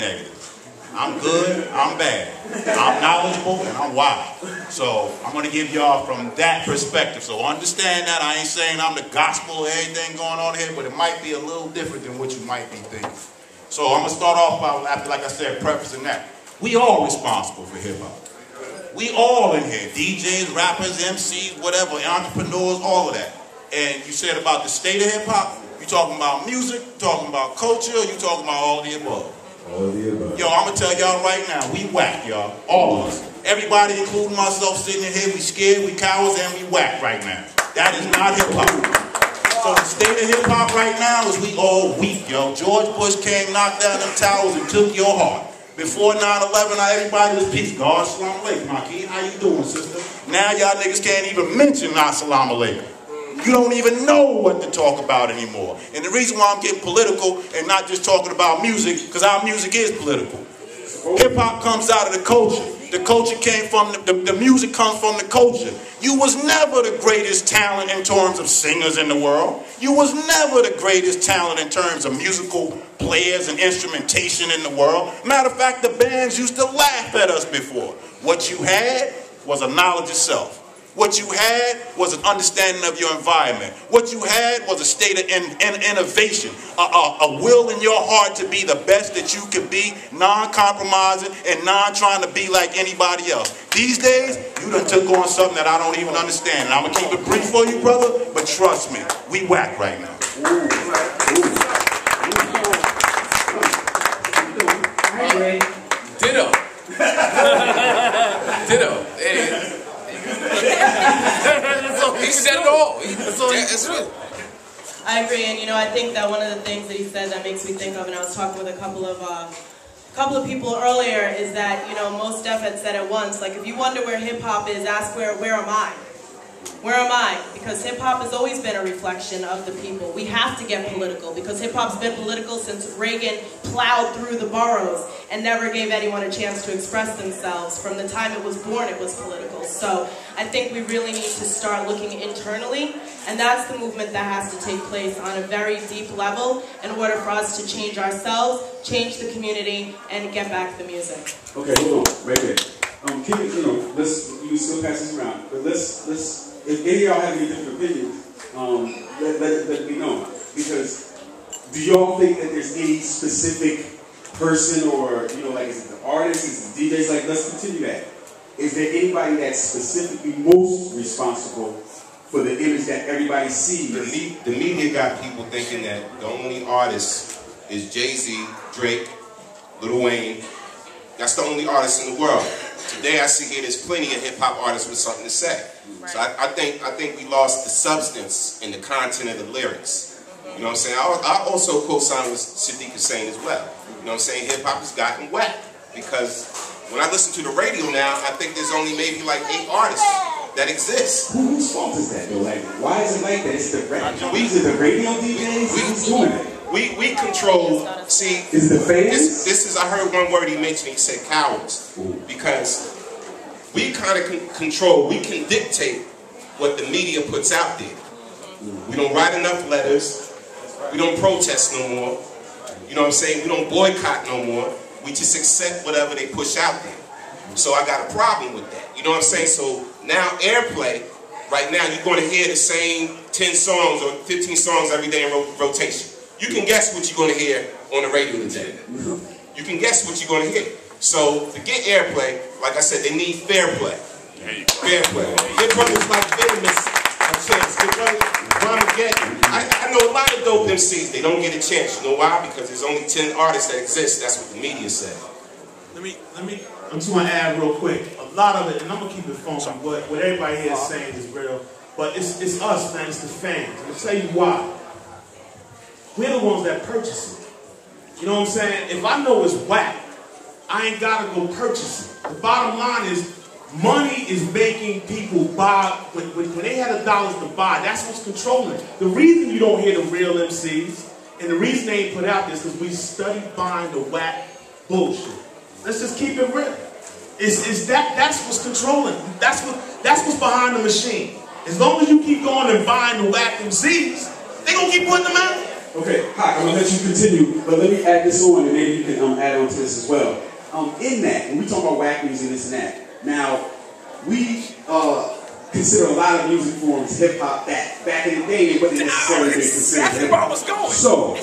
negative. I'm good, I'm bad. I'm knowledgeable, and I'm wild. So I'm going to give y'all from that perspective. So understand that. I ain't saying I'm the gospel or anything going on here, but it might be a little different than what you might be thinking. So I'm going to start off by, after, like I said, prefacing that. We all responsible for hip-hop. We all in here. DJs, rappers, MCs, whatever, entrepreneurs, all of that. And you said about the state of hip-hop, you talking about music, you talking about culture, you talking about all of the above. All of the above. Yo, I'm going to tell y'all right now, we whack, y'all. All of us. Everybody, including myself, sitting in here, we scared, we cowards, and we whack right now. That is not hip-hop. So the state of hip-hop right now is we all weak, yo. George Bush came, knocked down them towers, and took your heart. Before 9/11, everybody was peace. God, salam alaikum. Maki, how you doing, sister? Now y'all niggas can't even mention salam alaikum. You don't even know what to talk about anymore. And the reason why I'm getting political and not just talking about music, because our music is political. Hip-hop comes out of the culture. The culture came from, the music comes from the culture. You was never the greatest talent in terms of singers in the world. You was never the greatest talent in terms of musical players and instrumentation in the world. Matter of fact, the bands used to laugh at us before. What you had was a knowledge of self. What you had was an understanding of your environment. What you had was a state of innovation, a will in your heart to be the best that you could be, non-compromising and non-trying to be like anybody else. These days, you done took on something that I don't even understand. And I'm going to keep it brief for you, brother, but trust me, we whack right now. Ditto. Ditto. Hey. He said it all. It's real. I agree, and I think that one of the things that he said that makes me think of, and I was talking with a couple of people earlier, is that most Def had said it once. Like, if you wonder where hip hop is, ask where am I? Where am I? Because hip-hop has always been a reflection of the people. We have to get political because hip-hop's been political since Reagan plowed through the boroughs and never gave anyone a chance to express themselves. From the time it was born, it was political. So I think we really need to start looking internally, and that's the movement that has to take place on a very deep level in order for us to change ourselves, change the community, and get back the music. Okay, hold on, right there. Keep it, you still pass this around, but let's. If any of y'all have any different opinions, let me know. Because do y'all think that there's any specific person or, like, is it the artist, is it the DJs? Like, let's continue that. Is there anybody that's specifically most responsible for the image that everybody sees? The media got people thinking that the only artist is Jay-Z, Drake, Lil Wayne. That's the only artist in the world. Today I see here there's plenty of hip-hop artists with something to say. Right. So I think we lost the substance and the content of the lyrics. You know what I'm saying? I also co-sign what Sadiq is saying as well. You know what I'm saying? Hip-hop has gotten whack. Because when I listen to the radio now, I think there's only maybe like 8 artists that exist. Whose fault is that though? Like, why is it like that? It's the radio DJs? Who's doing it? We control, see, is the fans? This is, I heard one word he mentioned, he said cowards. Because we kind of control, we can dictate what the media puts out there. We don't write enough letters, we don't protest no more, you know what I'm saying, we don't boycott no more, we just accept whatever they push out there. So I got a problem with that, you know what I'm saying? So now airplay, right now you're going to hear the same 10 songs or 15 songs every day in rotation. You can guess what you're going to hear on the radio today. You can guess what you're going to hear. So, to get airplay, like I said, they need fair play. Fair play. Give brothers like Venomous a chance. Give brothers Armageddon. I know a lot of dope MCs, they don't get a chance. You know why? Because there's only 10 artists that exist. That's what the media said. I'm just going to add real quick. A lot of it, and I'm going to keep it funky, what everybody here is saying is real. But it's us, man. It's the fans. I'm going to tell you why. We're the ones that purchase it. You know what I'm saying? If I know it's whack, I ain't got to go purchase it. The bottom line is, money is making people buy, when they had the dollars to buy, that's what's controlling. The reason you don't hear the real MCs, and the reason they ain't put out this, is because we study buying the whack bullshit. Let's just keep it real. That's what's controlling. That's what's behind the machine. As long as you keep going and buying the whack MCs, they gonna keep putting them out. Okay, hi, I'm gonna let you continue, but let me add this on, and maybe you can add on to this as well. In that, when we talk about whack music, this and that, now, we consider a lot of music forms hip-hop back in the day, but they necessarily didn't consider hip-hop. So,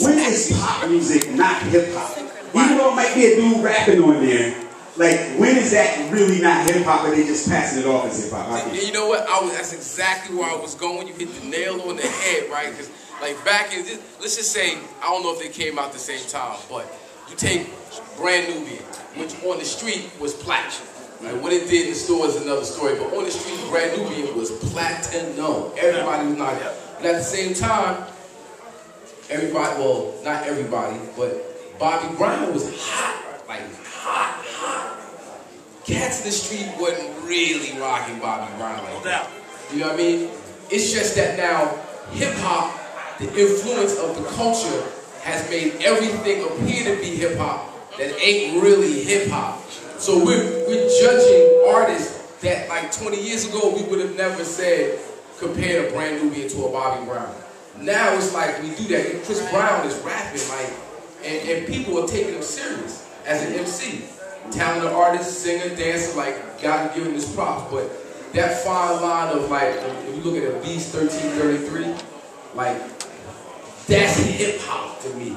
when is pop music not hip-hop? Even though it might be a dude rapping on there, like, when is that really not hip-hop, but they just passing it off as hip-hop? And you know what? That's exactly where I was going. You hit the nail on the head, right? Because, like, back in this, let's just say, I don't know if they came out the same time, but you take Brand Nubian, which on the street was platinum. Right? What it did in the store is another story, but on the street, Brand Nubian was platinum. Everybody was not there. But at the same time, everybody, well, not everybody, but Bobby Brown was hot, like hot. Cats in the street wasn't really rocking Bobby Brown like that. You know what I mean? It's just that now, hip-hop, the influence of the culture has made everything appear to be hip-hop that ain't really hip-hop. So we're judging artists that like 20 years ago we would have never said compare a Brand Nubian to a Bobby Brown. Now it's like we do that. Chris Brown is rapping like, and people are taking him serious as an MC. Talented artist, singer, dancer, like, gotta give him his props. But that fine line of like, if you look at a Beast 1333, like, that's hip-hop to me.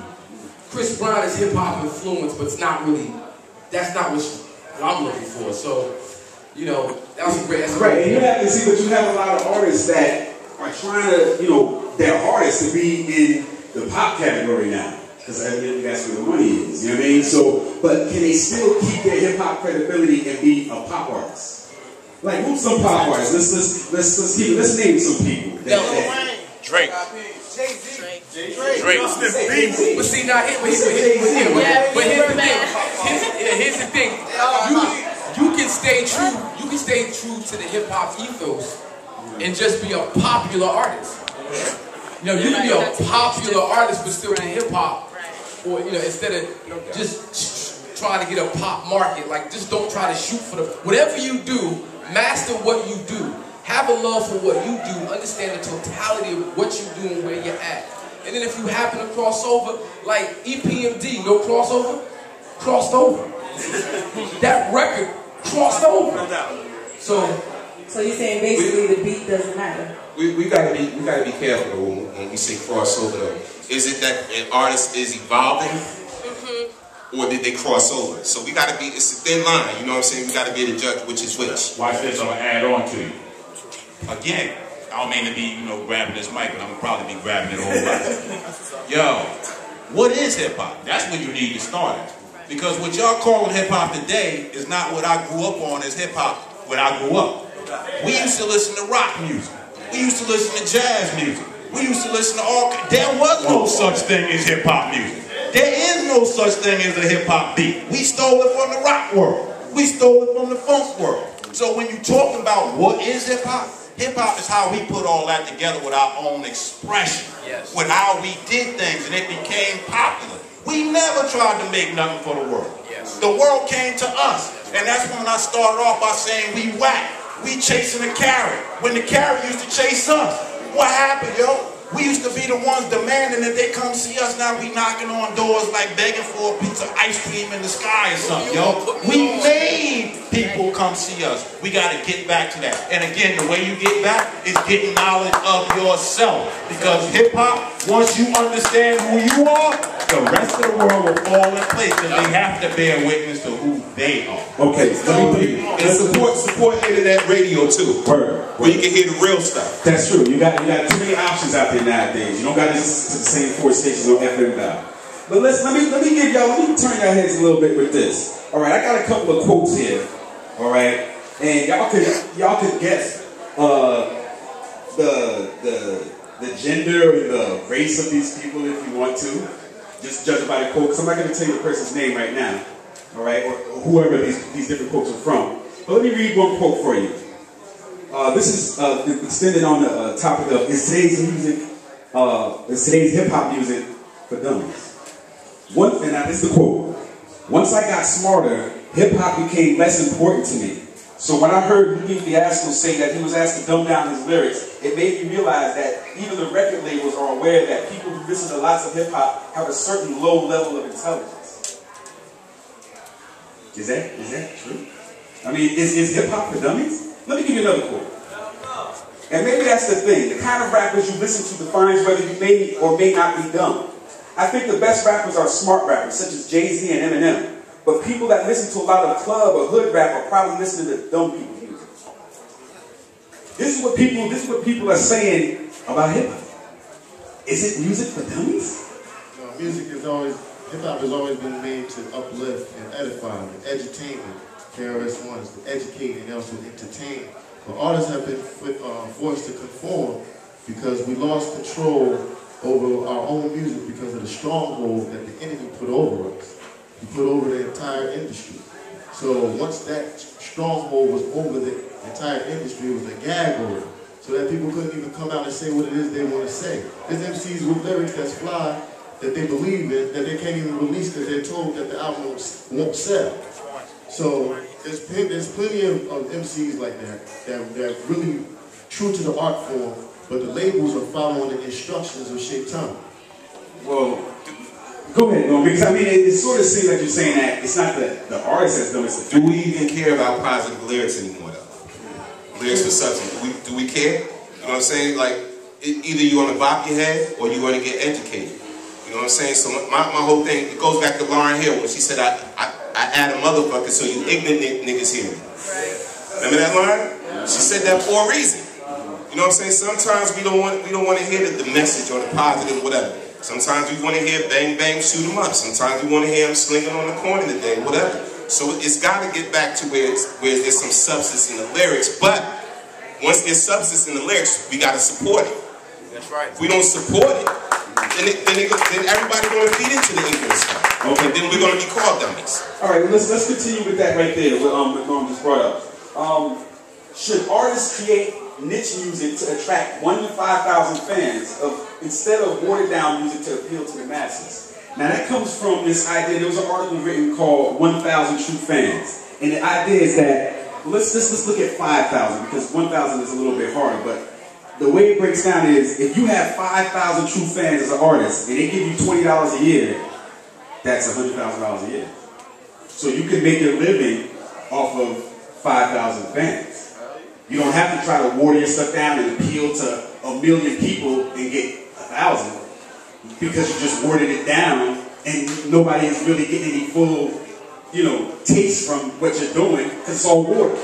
Chris Brown is hip-hop influence, but it's not really, that's not what I'm looking for. So, you know, that was a great, that's right, and you have to see, but you have a lot of artists that are trying to, you know, their artists to be in the pop category now. Because evidently that's where the money is, you know what I mean? So, but can they still keep their hip-hop credibility and be a pop artist? Like, who's some pop artists? Let's name some people. Drake. Drake. But see, now, here's the thing. You can stay true. You can stay true to the hip hop ethos and just be a popular artist. You know, you can be a popular artist but still in hip hop. Or, you know, instead of just trying to get a pop market, like, just don't try to shoot for the, whatever you do, master what you do. Have a love for what you do. Understand the totality of what you do and where you're at. And then if you happen to cross over, like EPMD, no crossover, crossed over. That record crossed over. So you're saying basically the beat doesn't matter? We gotta be careful when we say crossover though. Is it that an artist is evolving, or did they cross over? So we gotta be, it's a thin line, you know what I'm saying? We gotta be able to judge which is which. Watch this, I'm gonna add on to you. Again, I don't mean to be, you know, grabbing this mic, but I'm gonna probably be grabbing it all right. Yo, what is hip hop? That's where you need to start it. Because what y'all calling hip hop today is not what I grew up on as hip hop when I grew up. We used to listen to rock music. We used to listen to jazz music. We used to listen to all, there was no such thing as hip hop music. There is no such thing as a hip hop beat. We stole it from the rock world. We stole it from the funk world. So when you talk about what is hip hop is how we put all that together with our own expression. Yes. With how we did things and it became popular. We never tried to make nothing for the world. Yes. The world came to us. And that's when I started off by saying we whack. We chasing a carrot. When the carrot used to chase us. What happened, yo? We used to be the ones demanding that they come see us. Now we knocking on doors like begging for a piece of ice cream in the sky or something, yo. We made people come see us. We got to get back to that. And again, the way you get back is getting knowledge of yourself. Because hip-hop, once you understand who you are, the rest of the world will fall in place because they have to bear witness to who they are. Okay, and support internet radio too. Where you can hear the real stuff. That's true. You got too many options out there nowadays. You don't got to listen to the same 4 stations on FM dial. But let me give y'all, let me turn your heads a little bit with this. All right, I got a couple of quotes here. All right, and y'all could guess the gender or the race of these people if you want to. Just judge by the quote. Because I'm not going to tell you the person's name right now. All right, or whoever these different quotes are from. But let me read one quote for you. This is extended on the topic of is today's hip-hop music for dummies. And now this is the quote. Once I got smarter, hip-hop became less important to me. So when I heard Lupe Fiasco say that he was asked to dumb down his lyrics, it made me realize that even the record labels are aware that people who listen to lots of hip-hop have a certain low level of intelligence. Is that true? I mean, is hip-hop for dummies? Let me give you another quote. And maybe that's the thing. The kind of rappers you listen to defines whether you may or may not be dumb. I think the best rappers are smart rappers, such as Jay-Z and Eminem. But people that listen to a lot of club or hood rap are probably listening to dumb people's music. This is what people are saying about hip-hop. Is it music for dummies? No, hip-hop has always been made to uplift and edify, and edutainment. KRS-One is to educate and also entertain. But artists have been forced to conform because we lost control over our own music because of the stronghold that the enemy put over us. He put over the entire industry. So once that stronghold was over the entire industry, it was a gag order. So that people couldn't even come out and say what it is they want to say. There's MCs with lyrics that's fly, that they believe in, that they can't even release because they're told that the album won't sell. So there's plenty of MCs like that are really true to the art form, but the labels are following the instructions of Shaitan. Well, go ahead, no, because I mean, it sort of seems like you're saying that it's not the artist that's doing it. Do we even care about positive lyrics anymore, though? Lyrics for substance. Do we care? You know what I'm saying? Like, either you're going to bop your head or you're going to get educated. You know what I'm saying? So my whole thing, it goes back to Lauryn Hill when she said, I add a motherfucker so you ignorant niggas hear me. Remember that line? She said that for a reason. You know what I'm saying? Sometimes we don't want to hear the message or the positive, whatever. Sometimes we want to hear bang bang shoot 'em up. Sometimes we want to hear them slinging on the corner today, whatever. So it's got to get back to where there's some substance in the lyrics. But once there's substance in the lyrics, we got to support it. That's right. If we don't support it, then everybody's going to feed into the ignorance stuff. Okay. And then we're going to be called dummies. All right, well, let's continue with that right there. What Norm just brought up. Should artists create niche music to attract 1,000 to 5,000 fans instead of watered down music to appeal to the masses? Now that comes from this idea. There was an article written called 1,000 True Fans, and the idea is that let's look at 5,000 because 1,000 is a little bit harder, but the way it breaks down is if you have 5,000 true fans as an artist and they give you $20 a year, that's $100,000 a year. So you can make your living off of 5,000 fans. You don't have to try to water your stuff down and appeal to 1 million people and get 1,000 because you just watered it down and nobody is really getting any full, taste from what you're doing because it's all water.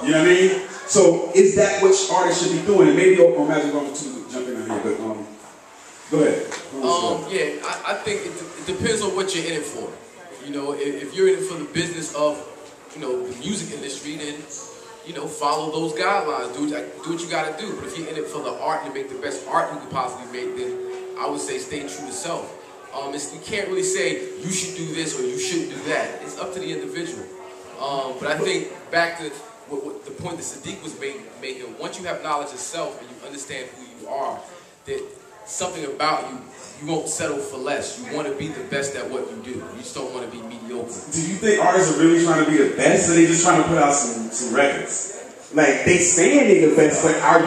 You know what I mean? So is that what artists should be doing? And maybe imagine going to jump in on here, but go ahead. Yeah, I think it depends on what you're in it for. If you're in it for the business of, the music industry, then follow those guidelines. Do what you got to do. But if you're in it for the art and to make the best art you could possibly make, then I would say stay true to self. You can't really say you should do this or you shouldn't do that. It's up to the individual. But I think back to what the point that Sadiq was making, once you have knowledge of self and you understand who you are, that something about you won't settle for less. You want to be the best at what you do. You just don't want to be mediocre. Do you think artists are really trying to be the best, or they just trying to put out some records? Like, they saying they the best, but are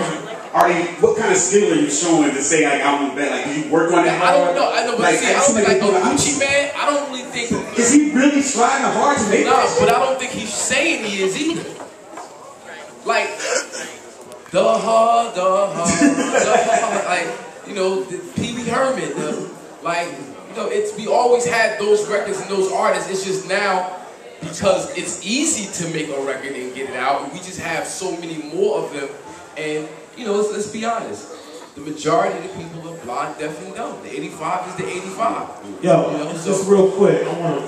they, what kind of skill are you showing to say, like, I'm the best? Like, do you work on that hard? I don't know, but like, see, I don't think, like, Gucci Man, I don't really think... Is he really trying hard to make that? But I don't think he's saying he is either. Like, the hard, like, the Pee Wee Herman, we always had those records and those artists. It's just now, because it's easy to make a record and get it out, we just have so many more of them, and, let's be honest. The majority of the people are blind, deaf, and dumb. The 85 is the 85. Just real quick, I want to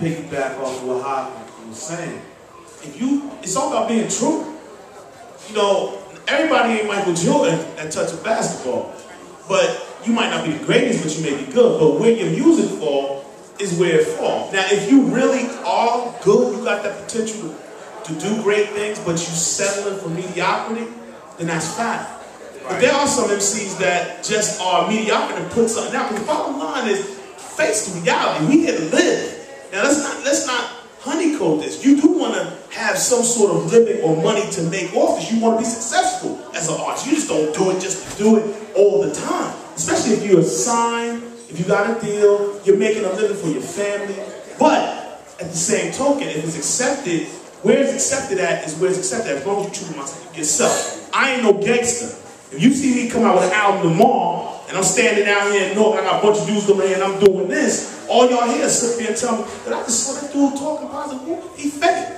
piggyback off of what Hop was saying. It's all about being true. Everybody ain't Michael Jordan at touch of basketball, but you might not be the greatest, but you may be good. But where your music fall is where it falls. Now, if you really are good, you got that potential to do great things, but you settling for mediocrity, then that's fine. But there are some MCs that just are mediocre and put something out. Because the bottom line is, face the reality. We here to live. Now let's not honeycomb this. You do want to have have some sort of limit or money to make off because you want to be successful as an artist. You just don't do it just to do it all the time. Especially if you're signed, if you got a deal, you're making a living for your family. But at the same token, if it's accepted, where it's accepted at is where it's accepted at, as long as you choose yourself. I ain't no gangster. If you see me come out with an album tomorrow, and I'm standing down here in North, I got a bunch of dudes over here and I'm doing this, all y'all here sit there and tell me that I just saw that dude talking positive. He fake.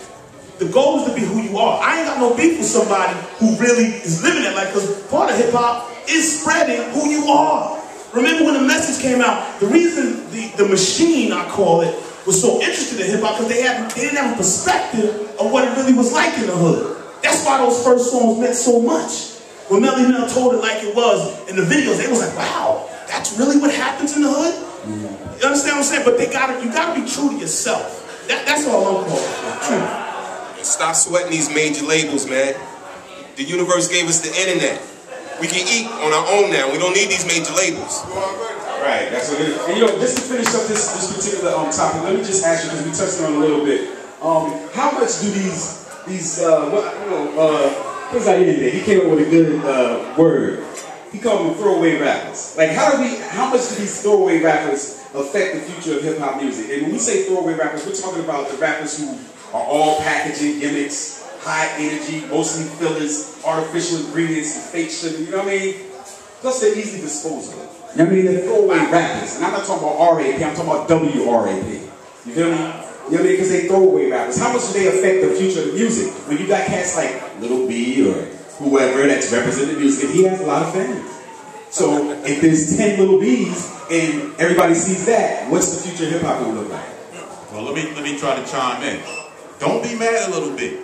The goal is to be who you are. I ain't got no beef with somebody who really is living that life, because part of hip-hop is spreading who you are. Remember when the message came out, the reason the machine, I call it, was so interested in hip-hop, because they didn't have a perspective of what it really was like in the hood. That's why those first songs meant so much. When Melly Mel told it like it was in the videos, they was like, wow, that's really what happens in the hood? You understand what I'm saying? But you gotta be true to yourself. That's all I'm calling for, true. Stop sweating these major labels, man. The universe gave us the internet. We can eat on our own now. We don't need these major labels. Right, that's what it is. And just to finish up this particular topic, let me just ask you, because we touched on it a little bit. How much do these Chris Ayende, he came up with a good word. He called them throwaway rappers. Like, how much do these throwaway rappers affect the future of hip-hop music? And when we say throwaway rappers, we're talking about the rappers who are all packaging gimmicks, high energy, mostly fillers, artificial ingredients, and fake sugar, you know what I mean? Plus, they're easily disposable. You know what I mean? They're throwaway rappers. And I'm not talking about RAP, I'm talking about WRAP. You feel me? You know what I mean? Because they throwaway rappers. How much do they affect the future of the music? When you got cats like Lil B or whoever that's representing music, and he has a lot of fans. So if there's 10 Lil B's and everybody sees that, what's the future of hip-hop going to look like? Well, let me try to chime in. Don't be mad at Lil B.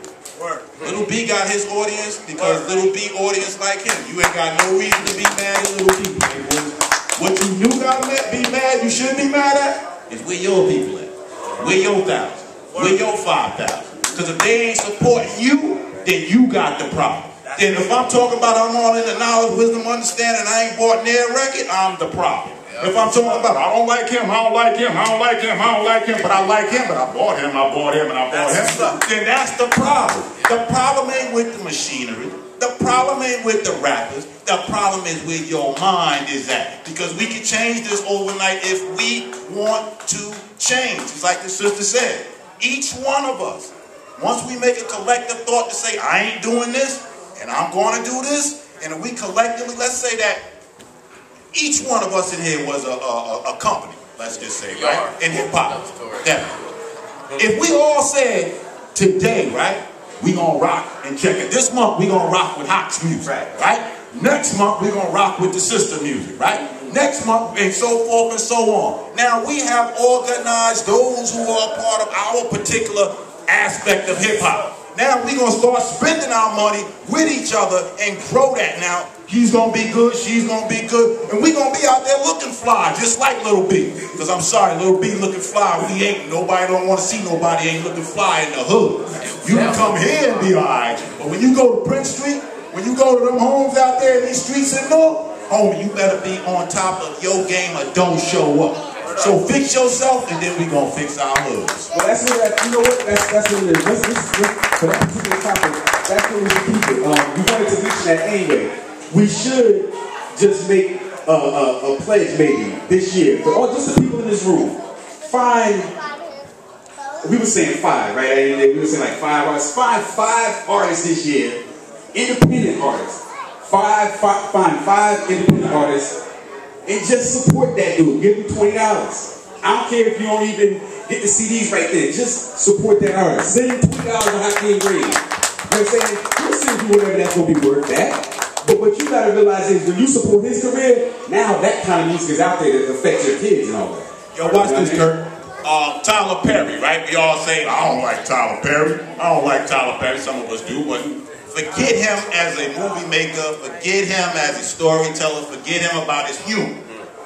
Lil B got his audience because Lil B audience like him. You ain't got no reason to be mad at Lil B. What you do got to be mad, you shouldn't be mad at, is where your people at. Where your 1,000? Where your 5,000? Because if they ain't supporting you, then you got the problem. Then if I'm talking about I'm all in the knowledge, wisdom, understanding, I ain't bought their record, I'm the problem. If I'm talking about I don't like him, I don't like him, I don't like him, I don't like him, but I like him, but I bought him, and I bought him, then that's the problem. The problem ain't with the machinery. The problem ain't with the rappers. The problem is where your mind is at. Because we can change this overnight if we want to change. It's like the sister said. Each one of us, once we make a collective thought to say, I ain't doing this, and I'm going to do this, and if we collectively, let's say that each one of us in here was a company, let's just say, right? In hip-hop. If we all said, today, right, we gonna rock and check it. This month we gonna rock with Hot's music, right? Next month we gonna rock with the sister music, right? Next month, and so forth and so on. Now we have organized those who are part of our particular aspect of hip hop. Now we gonna start spending our money with each other and grow that. Now he's gonna be good, she's gonna be good, and we gonna be out there looking fly, just like Lil B. Because I'm sorry, Lil B looking fly, we ain't. Nobody don't want to see nobody ain't looking fly in the hood. You can come here and be alright, but when you go to Prince Street, when you go to them homes out there in these streets in North, homie, you better be on top of your game or don't show up. So fix yourself, and then we gonna fix our hoods. Well, that's what you know what that's what it is. For that particular topic, that's what we should keep it. We wanted to mention that anyway. We should just make a pledge maybe this year for all just the people in this room. We were saying 5, right? We were saying like 5 artists. Five artists this year, independent artists. Find 5 independent artists and just support that dude. Give him $20. I don't care if you don't even get the CDs right there. Just support that artist. Send him $20 on Happy and Green. You know what I'm saying? We'll send you whatever that's going to be worth that. But what you got to realize is when you support his career, now that kind of music is out there that affects your kids and all that. Yo, watch this, Kurt. Tyler Perry, right? We all say, I don't like Tyler Perry. I don't like Tyler Perry. Some of us do, but forget him as a movie maker. Forget him as a storyteller. Forget him about his humor.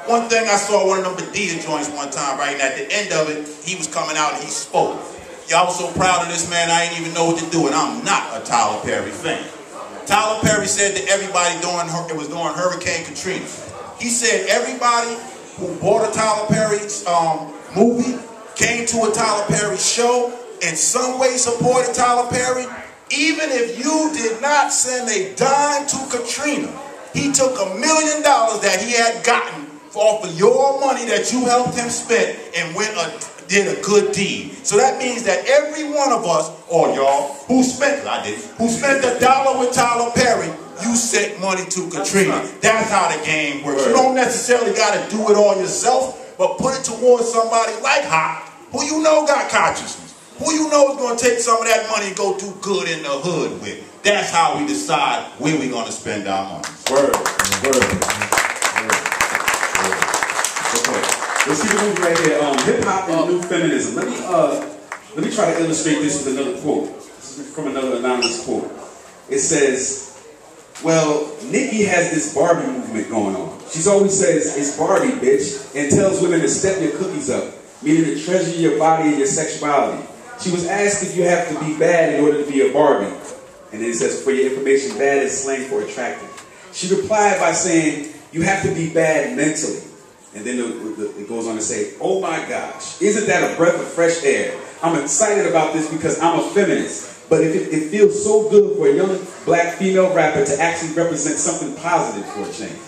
One thing I saw one of them Padilla joints one time, right? And at the end of it, he was coming out and he spoke. Y'all was so proud of this man, I didn't even know what to do, and I'm not a Tyler Perry fan. Tyler Perry said to everybody during Hurricane Katrina, he said everybody who bought a Tyler Perry movie, came to a Tyler Perry show, in some way supported Tyler Perry, even if you did not send a dime to Katrina, he took $1 million that he had gotten off of your money that you helped him spend and did a good deed. So that means that every one of us, or y'all, who spent $1 with Tyler Perry, you sent money to Katrina. That's how the game works. You don't necessarily got to do it all yourself, but put it towards somebody like Hop, who you know got consciousness, who you know is going to take some of that money and go do good in the hood with. That's how we decide where we're going to spend our money. Word. Okay. Let's keep it moving right here. Hip-hop and new feminism. Let me try to illustrate this with another quote. This is from another anonymous quote. It says, well, Nicki has this Barbie movement going on. She's always says, it's Barbie, bitch, and tells women to step your cookies up, meaning to treasure your body and your sexuality. She was asked if you have to be bad in order to be a Barbie. And then it says, for your information, bad is slang for attractive. She replied by saying, you have to be bad mentally. And then it goes on to say, oh my gosh, isn't that a breath of fresh air? I'm excited about this because I'm a feminist. But it feels so good for a young black female rapper to actually represent something positive for a change.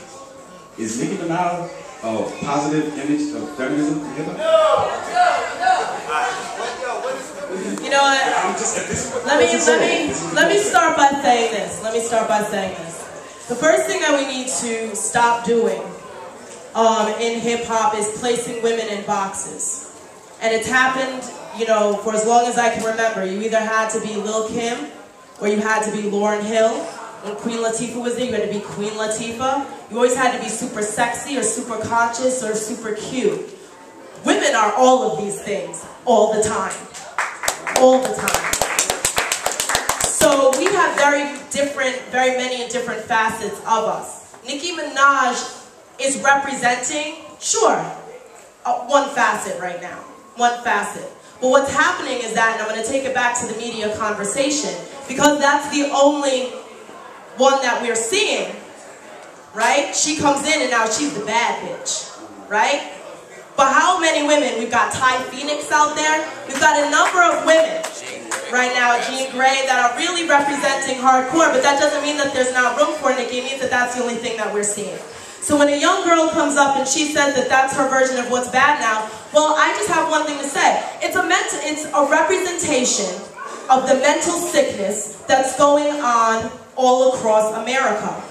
Is Nicki Minaj a positive image of feminism? You know what? Let me start by saying this. The first thing that we need to stop doing in hip-hop is placing women in boxes. And it's happened, you know, for as long as I can remember. You either had to be Lil' Kim, or you had to be Lauryn Hill. When Queen Latifah was there, you had to be Queen Latifah. You always had to be super sexy, or super conscious, or super cute. Women are all of these things, all the time. All the time. So we have very many and different facets of us. Nicki Minaj is representing, sure, one facet right now. One facet. But what's happening is that, and I'm going to take it back to the media conversation, because that's the only one that we're seeing, right? She comes in and now she's the bad bitch, right? But how many women? We've got Ty Phoenix out there. We've got a number of women right now, Jean Grey, that are really representing hardcore, but that doesn't mean that there's not room for Nicki. It means that that's the only thing that we're seeing. So when a young girl comes up and she says that that's her version of what's bad now, well, I just have one thing to say. It's a representation of the mental sickness that's going on all across America.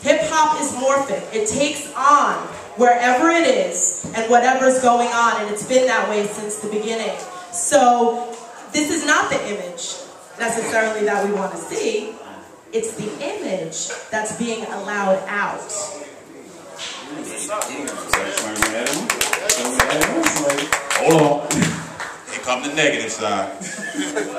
Hip-hop is morphic. It takes on wherever it is and whatever's going on, and it's been that way since the beginning. So this is not the image necessarily that we want to see. It's the image that's being allowed out. Hold on. Here come the negative side.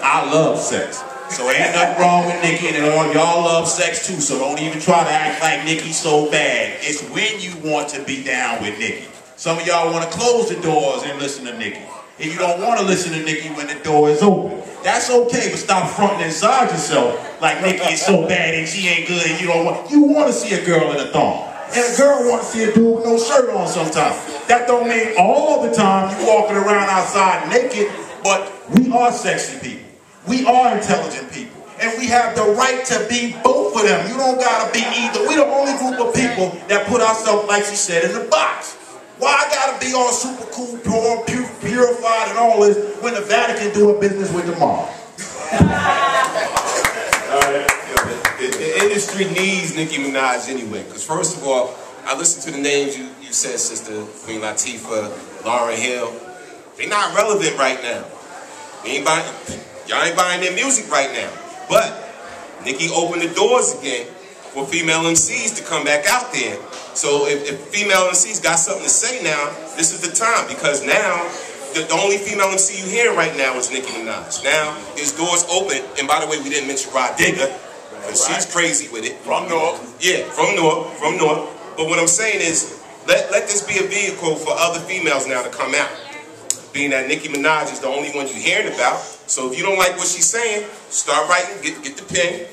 I love sex. So ain't nothing wrong with Nicki, and y'all love sex too, so don't even try to act like Nicki's so bad. It's when you want to be down with Nicki. Some of y'all want to close the doors and listen to Nicki. And you don't want to listen to Nicki when the door is open. That's okay, but stop fronting inside yourself like Nicki is so bad and she ain't good and you don't want. You want to see a girl in a thong. And a girl want to see a dude with no shirt on sometimes. That don't mean all the time you walking around outside naked, but we are sexy people. We are intelligent people. And we have the right to be both of them. You don't got to be either. We're the only group of people that put ourselves, like she said, in the box. Why I got to be all super cool, purified and all this when the Vatican doing business with the mob? The industry needs Nicki Minaj anyway, because first of all, I listened to the names you said, Sister Queen Latifah, Lauryn Hill. They're not relevant right now. Y'all ain't buying their music right now. But Nicki opened the doors again for female MCs to come back out there. So if female MCs got something to say now, this is the time, because now the only female MC you hear right now is Nicki Minaj. Now his doors open, and by the way, we didn't mention Rod Digger, because she's crazy with it. From North. Yeah, from North. But what I'm saying is, let this be a vehicle for other females now to come out. Being that Nicki Minaj is the only one you're hearing about. So if you don't like what she's saying, start writing, get the pen,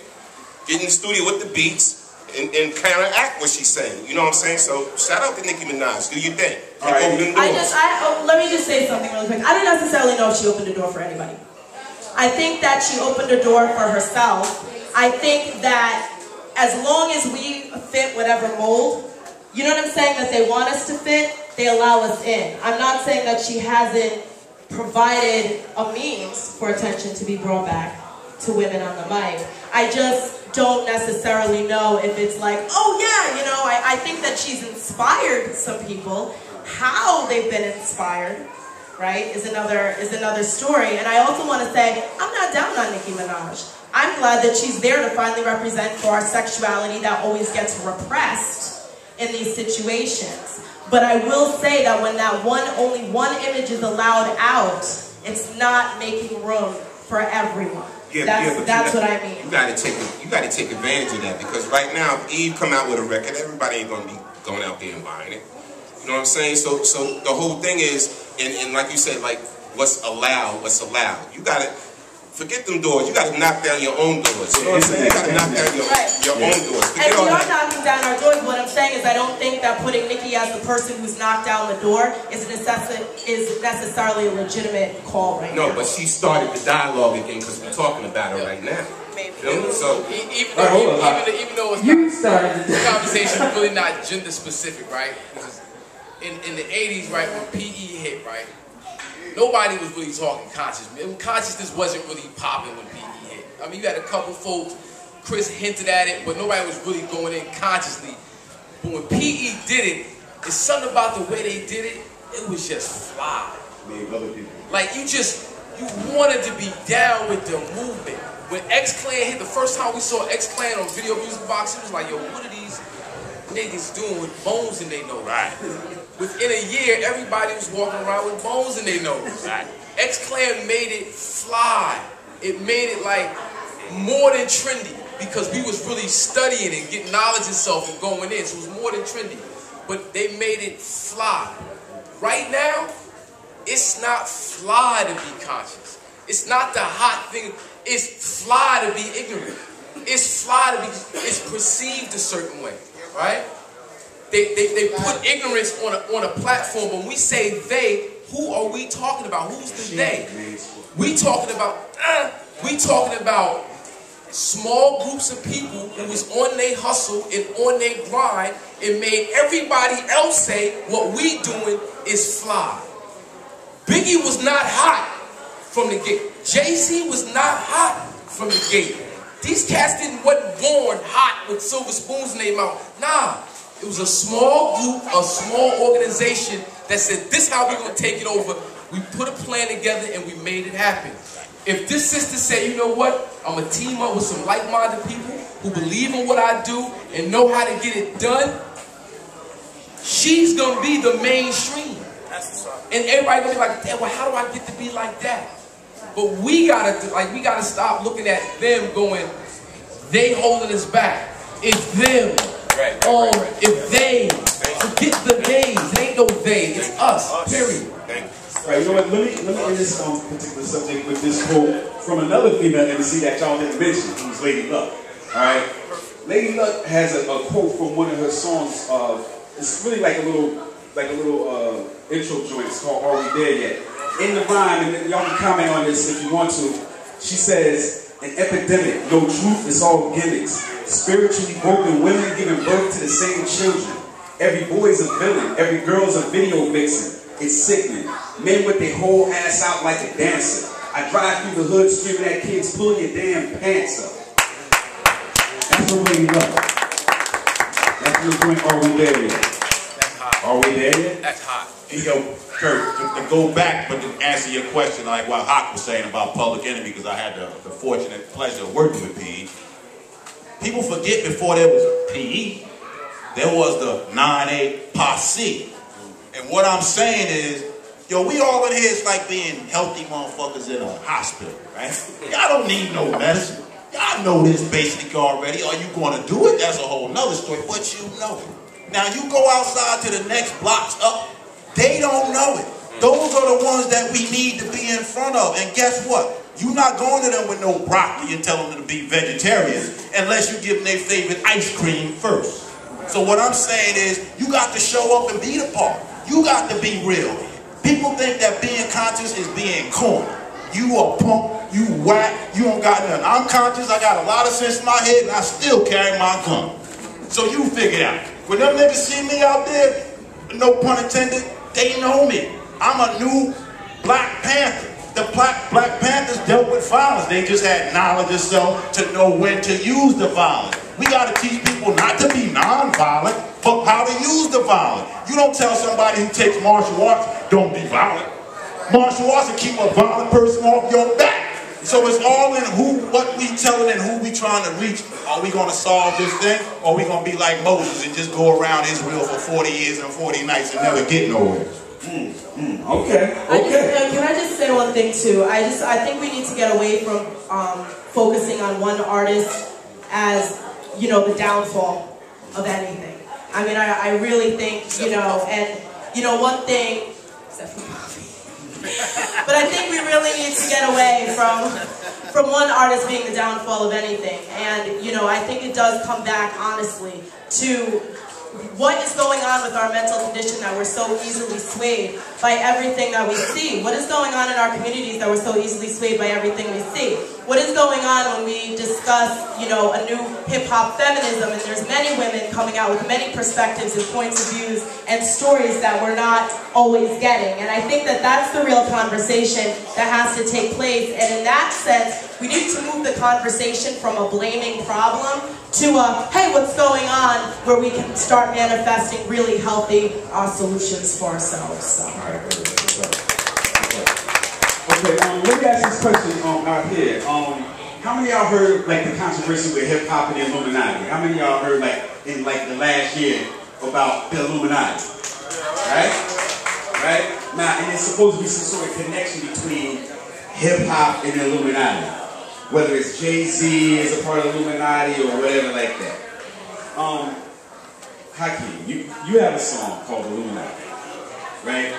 get in the studio with the beats, and counteract what she's saying. You know what I'm saying? So shout out to Nicki Minaj. Do your thing. Let me just say something really quick. I don't necessarily know if she opened the door for anybody. I think that she opened a door for herself. I think that as long as we fit whatever mold, you know what I'm saying, that they want us to fit, they allow us in. I'm not saying that she hasn't provided a means for attention to be brought back to women on the mic. I just don't necessarily know if it's like, oh yeah, you know, I think that she's inspired some people. How they've been inspired, right, is another story. And I also want to say, I'm not down on Nicki Minaj. I'm glad that she's there to finally represent for our sexuality that always gets repressed in these situations. But I will say that when that only one image is allowed out, it's not making room for everyone. That's what I mean. You gotta take advantage of that, because right now, if Eve come out with a record, everybody ain't gonna be going out there and buying it. You know what I'm saying? So the whole thing is, and like you said, like what's allowed. You gotta forget them doors. You gotta knock down your own doors. You know what I'm saying? You gotta knock down your own doors. And we are knocking down our doors. What I'm saying is, I don't think that putting Nicki as the person who's knocked down the door is necessarily a legitimate call right now. No, but she started the dialogue again, because we're talking about it right now. Maybe. You know? So even though the conversation is really not gender specific, right? Because in the 80s, right, when PE hit, right, nobody was really talking consciousness. Consciousness wasn't really popping when PE hit. I mean, you had a couple folks, Chris hinted at it, but nobody was really going in consciously. But when PE did it, it's something about the way they did it, it was just fly. Maybe other people. Like, you wanted to be down with the movement. When X-Clan hit, the first time we saw X-Clan on Video Music Box, it was like, yo, what are these niggas doing with bones in their nose? Right. Within a year, everybody was walking around with bones in their nose. Right. X-Clan made it fly. It made it like more than trendy, because we was really studying and getting knowledge and stuff and going in, so it was more than trendy. But they made it fly. Right now, it's not fly to be conscious. It's not the hot thing. It's fly to be ignorant. It's fly to be, it's perceived a certain way, right? They put ignorance on a platform. When we say they, who are we talking about? Who's the they? We talking about small groups of people who was on their hustle and on their grind and made everybody else say what we doing is fly. Biggie was not hot from the gate. Jay-Z was not hot from the gate. These cats wasn't born hot with silver spoons in their mouth. Nah, it was a small group, a small organization that said, this is how we're going to take it over. We put a plan together and we made it happen. If this sister said, you know what, I'm going to team up with some like-minded people who believe in what I do and know how to get it done, she's going to be the mainstream. And everybody going to be like, damn, well, how do I get to be like that? But we gotta stop looking at them going, they holding us back. It's them. Right. If they. Forget the days. It ain't no they. It's us. Period. Right, you know what, let me end this particular subject with this quote from another female MC that y'all didn't mention, who's Lady Luck. Alright? Lady Luck has a quote from one of her songs. It's really like a little intro joint. It's called Are We There Yet? In the rhyme, and y'all can comment on this if you want to, she says, an epidemic, no truth, it's all gimmicks. Spiritually broken women giving birth to the same children. Every boy's a villain, every girl's a video vixen. It's sickening. Men with their whole ass out like a dancer. I drive through the hood screaming at kids, pull your damn pants up. That's what Lady Luck. That's the point, are we there yet? That's hot. Are we there yet? That's hot. Yo, Kurt, to go back, but to answer your question, like what Hawk was saying about Public Enemy, because I had the fortunate pleasure of working with PE. People forget before there was PE, there was the 9A Posse. And what I'm saying is, yo, we all in here is like being healthy motherfuckers in a hospital, right? Y'all don't need no medicine. Y'all know this basic already. Are you going to do it? That's a whole nother story, but you know it. Now, you go outside to the next blocks up, they don't know it. Those are the ones that we need to be in front of. And guess what? You're not going to them with no broccoli and telling them to be vegetarians unless you give them their favorite ice cream first. So what I'm saying is, you got to show up and be the part. You got to be real. People think that being conscious is being corny. You a punk. you whack, you don't got nothing. I'm conscious, I got a lot of sense in my head, and I still carry my gun. So you figure it out. When them niggas see me out there, no pun intended, they know me. I'm a new Black Panther. The Black Panthers dealt with violence. They just had knowledge of self to know when to use the violence. We got to teach people not to be non-violent, but how to use the violence. You don't tell somebody who takes martial arts, don't be violent. Martial arts will keep a violent person off your back. So it's all in what we telling and who we trying to reach. Are we going to solve this thing? Or are we going to be like Moses and just go around Israel for 40 years and 40 nights and never get nowhere? Okay. Can I just say one thing too? I think we need to get away from focusing on one artist as, you know, the downfall of anything. I mean, I really think, you know, and, you know, one thing, except for coffee. But I think we really need to get away from one artist being the downfall of anything. And, you know, I think it does come back, honestly, to what is going on with our mental condition that we're so easily swayed by everything that we see? What is going on in our communities that we're so easily swayed by everything we see? What is going on when we discuss, you know, a new hip-hop feminism, and there's many women coming out with many perspectives and points of views and stories that we're not always getting? And I think that that's the real conversation that has to take place. And in that sense, we need to move the conversation from a blaming problem to a, hey, what's going on, where we can start manifesting really healthy solutions for ourselves. So. Okay, let me ask this question out here. How many of y'all heard like the controversy with hip hop and the Illuminati? How many of y'all heard like in like the last year about the Illuminati? Right? Now, and there's supposed to be some sort of connection between hip hop and the Illuminati. Whether it's Jay-Z is a part of the Illuminati or whatever like that. Hakeem, you have a song called Illuminati, right?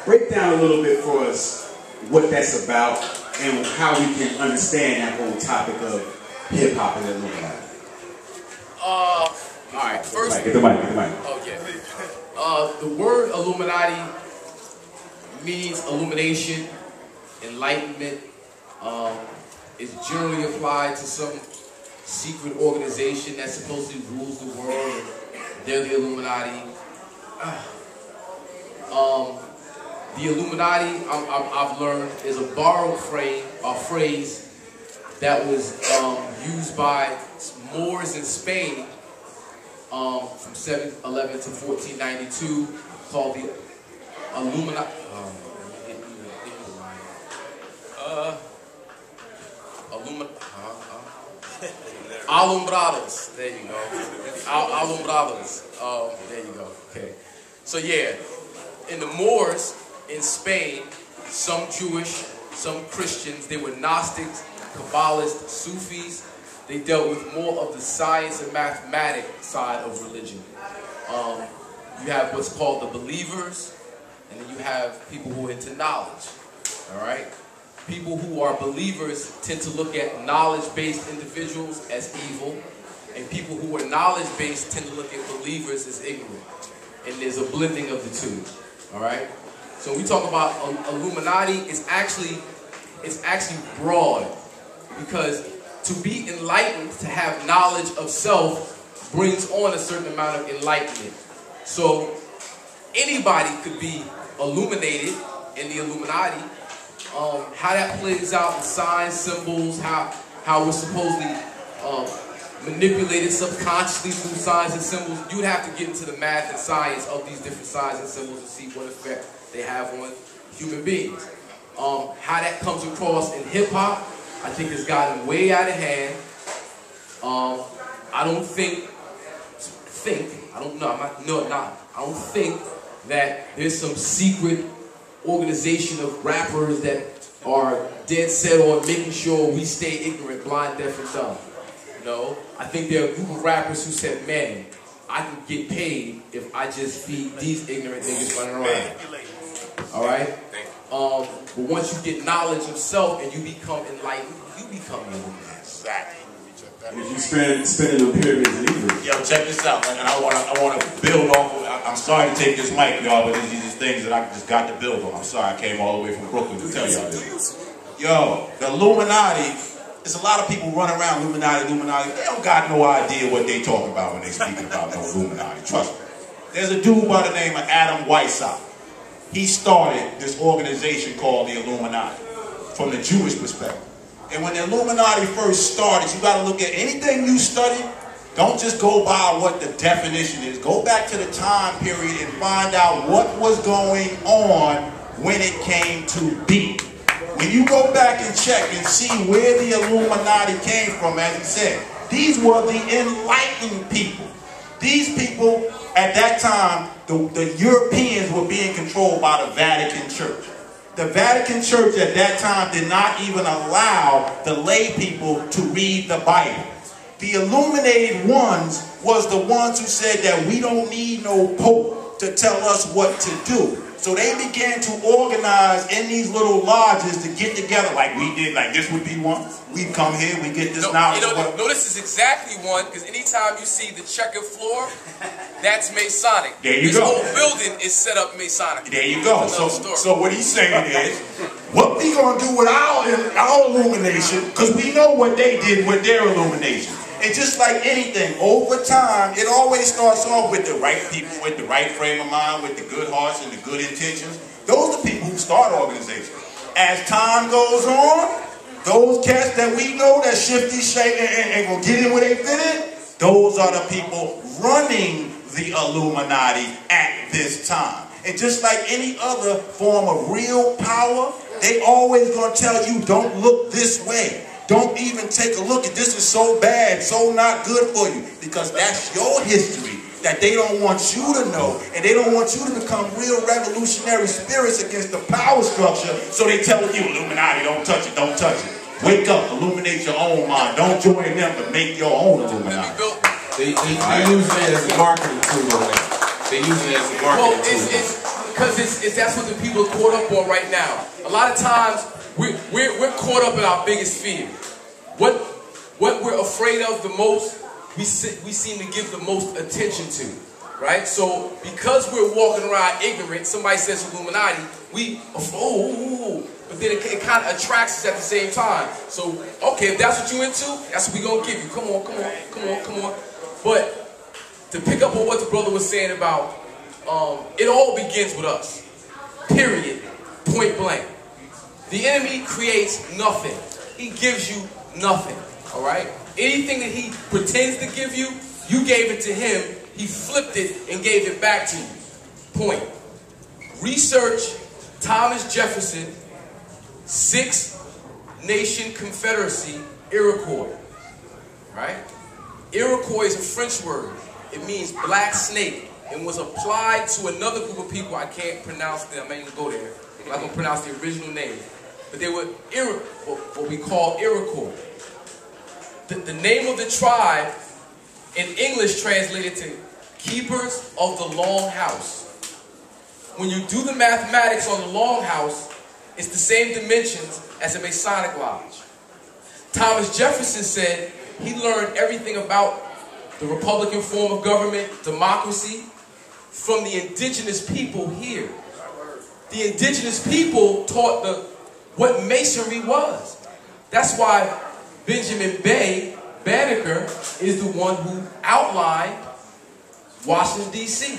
Break down a little bit for us what that's about and how we can understand that whole topic of hip-hop and the Illuminati. Alright, first... Get the mic. Okay. The word Illuminati means illumination, enlightenment, is generally applied to some secret organization that supposedly rules the world, and they're the Illuminati. The Illuminati, I've learned, is a borrowed phrase that was used by Moors in Spain from 711 to 1492, called the Illuminati. Alumbrados. There you go. Alumbrados. There you go. Okay. So yeah, in the Moors in Spain, some Jewish, some Christians, they were Gnostics, Kabbalists, Sufis. They dealt with more of the science and mathematic side of religion. You have what's called the believers, and then you have people who are into knowledge. All right? People who are believers tend to look at knowledge-based individuals as evil, and people who are knowledge-based tend to look at believers as ignorant. And there's a blending of the two. All right? So when we talk about Illuminati, it's actually broad, because to be enlightened, to have knowledge of self, brings on a certain amount of enlightenment. So anybody could be illuminated in the Illuminati. How that plays out in signs, symbols, how we're supposedly manipulated subconsciously through signs and symbols. You'd have to get into the math and science of these different signs and symbols to see what effect they have on human beings. How that comes across in hip-hop, I think it's gotten way out of hand. I don't think that there's some secret organization of rappers that are dead set on making sure we stay ignorant, blind, deaf, and dumb. No, I think there are a group of rappers who said, man, I can get paid if I just feed these ignorant niggas running around. All right? But once you get knowledge of self and you become enlightened, you become illuminated. Exactly. And if you spending the pyramids in Egypt. Yo, check this out, man. And I want to build off of, I'm sorry to take this mic, y'all, but these are things that I just got to build on. I'm sorry I came all the way from Brooklyn to tell y'all this. Yo, the Illuminati, there's a lot of people running around Illuminati. They don't got no idea what they talking about when they speaking about no Illuminati. Trust me. There's a dude by the name of Adam Weishaupt. He started this organization called the Illuminati from the Jewish perspective. And when the Illuminati first started, you got to look at anything you study. Don't just go by what the definition is. Go back to the time period and find out what was going on when it came to be. When you go back and check and see where the Illuminati came from, as he said, these were the enlightened people. These people, at that time, the Europeans were being controlled by the Vatican Church. The Vatican Church at that time did not even allow the lay people to read the Bible. The illuminated ones was the ones who said that we don't need no pope to tell us what to do. So they began to organize in these little lodges to get together like we did. Like this would be one. We come here, we get this knowledge. No, this is exactly one, because anytime you see the checkered floor, that's Masonic. There you this go. This whole building is set up Masonic. There you go. So what he's saying is, what we gonna do with our illumination, because we know what they did with their illumination. And just like anything, over time, it always starts off with the right people, with the right frame of mind, with the good hearts and the good intentions. Those are the people who start organizations. As time goes on, those cats that we know that shifty, shake, and will get in where they fit in, those are the people running the Illuminati at this time. And just like any other form of real power, they always gonna tell you, don't look this way. Don't even take a look at this. Is so bad, so not good for you. Because that's your history that they don't want you to know. And they don't want you to become real revolutionary spirits against the power structure. So they tell you, Illuminati, don't touch it, don't touch it. Wake up, illuminate your own mind. Don't join them, but make your own Illuminati. They use it as a marketing tool. They use it as a marketing tool. Because that's what the people are caught up on right now. A lot of times, we're caught up in our biggest fear. What we're afraid of the most, we seem to give the most attention to, right? So because we're walking around ignorant, somebody says Illuminati, but then it kind of attracts us at the same time. So okay, if that's what you're into, that's what we're gonna give you. Come on. But to pick up on what the brother was saying about, it all begins with us. Period. Point blank. The enemy creates nothing. He gives you nothing, all right? Anything that he pretends to give you, you gave it to him. He flipped it and gave it back to you. Point. Research Thomas Jefferson, Six-Nation Confederacy, Iroquois, right? Iroquois is a French word. It means black snake and was applied to another group of people. I can't pronounce them. I'm not even going to go there. I'm not going to pronounce the original name. But they were what we call Iroquois. The name of the tribe in English translated to keepers of the long house. When you do the mathematics on the long house, it's the same dimensions as a Masonic lodge. Thomas Jefferson said he learned everything about the Republican form of government, democracy, from the indigenous people here. The indigenous people taught what Masonry was. That's why Benjamin Banneker is the one who outlined Washington, D.C.